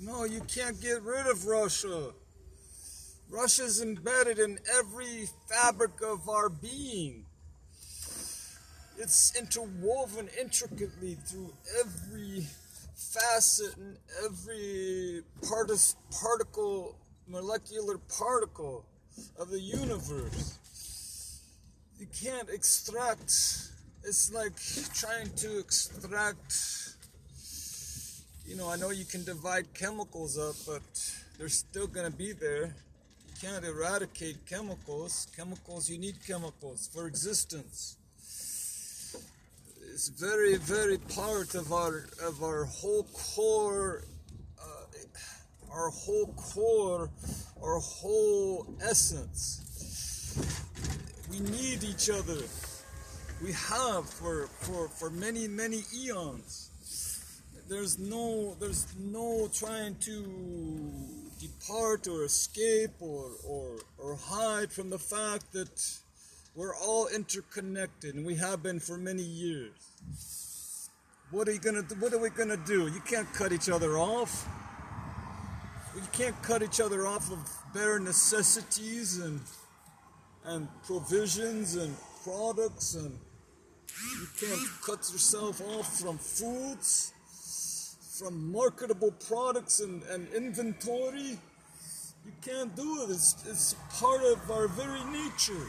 No, you can't get rid of Russia. Russia's embedded in every fabric of our being. It's interwoven intricately through every facet and every particle, molecular particle of the universe. You can't extract. It's like trying to extract. I know you can divide chemicals up, but they're still going to be there. You can't eradicate chemicals. You need chemicals for existence. It's very, very part of our whole core, our whole essence. We need each other. We have for many, many eons. There's no trying to depart or escape or hide from the fact that we're all interconnected, and we have been for many years. What are we gonna do? You can't cut each other off. You can't cut each other off of bare necessities and provisions and products, and you can't cut yourself off from foods, from marketable products and inventory. You can't do it. It's part of our very nature.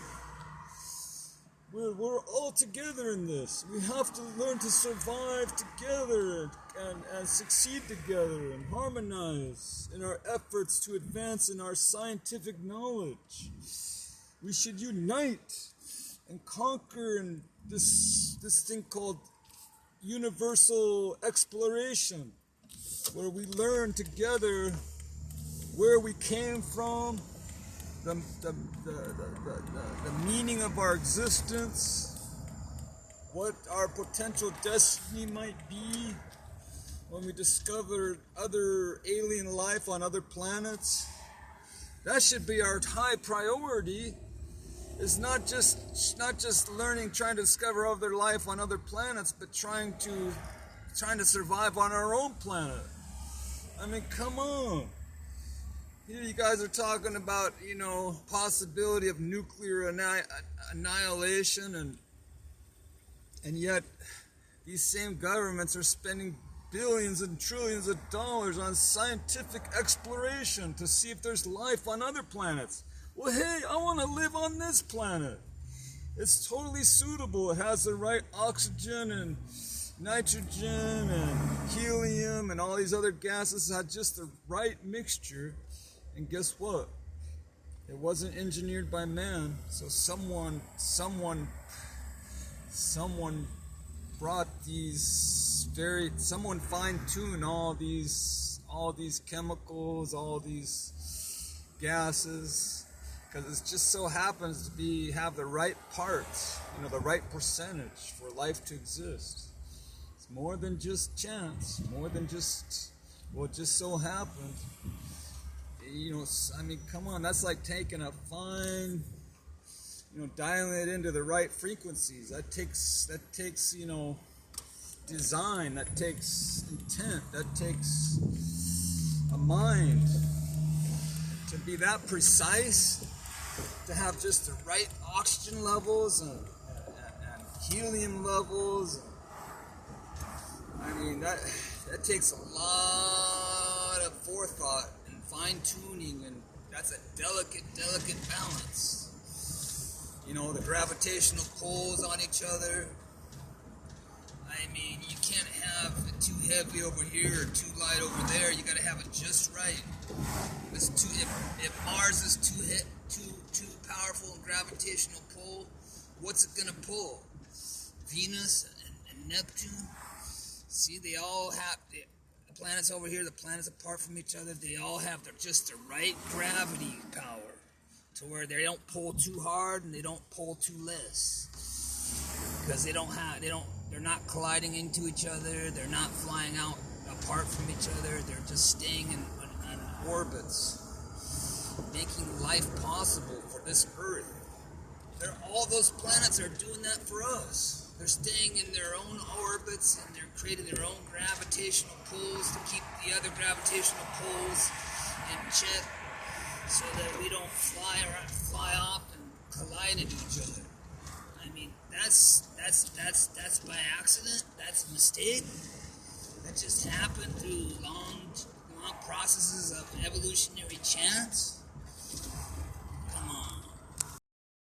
We're all together in this. We have to learn to survive together and succeed together and harmonize in our efforts to advance in our scientific knowledge. We should unite and conquer in this thing called universal exploration, where we learn together where we came from, the meaning of our existence, what our potential destiny might be when we discover other alien life on other planets. That should be our high priority. It's not just learning, trying to discover other life on other planets, but trying to survive on our own planet. I mean, come on. Here you guys are talking about, possibility of nuclear annihilation, and yet these same governments are spending billions and trillions of dollars on scientific exploration to see if there's life on other planets. Well, hey, I want to live on this planet. It's totally suitable. It has the right oxygen and nitrogen and helium and all these other gases. It had just the right mixture. And guess what? It wasn't engineered by man. So someone brought someone fine-tuned all these chemicals, all these gases, because it just so happens to have the right parts, the right percentage for life to exist. It's more than just chance, more than just, well, it just so happened. I mean, come on, that's like taking a fine, dialing it into the right frequencies. That takes, design, that takes intent, that takes a mind. To be that precise, to have just the right oxygen levels and helium levels. I mean, that takes a lot of forethought and fine-tuning, and that's a delicate balance. The gravitational pulls on each other. I mean, you can't have it too heavy over here or too light over there. You got to have it just right. If Mars is too powerful in gravitational pull, what's it gonna pull? Venus and Neptune. See, they all have the planets over here. The planets apart from each other. They all have just the right gravity power to where they don't pull too hard and they don't pull too less, because they're not colliding into each other. They're not flying out apart from each other. They're just staying in orbits, making life possible for this Earth. All those planets are doing that for us. They're staying in their own orbits and they're creating their own gravitational pulls to keep the other gravitational pulls in check so that we don't fly off and collide into each other. I mean, that's by accident. That's a mistake. That just happened through long processes of evolutionary chance.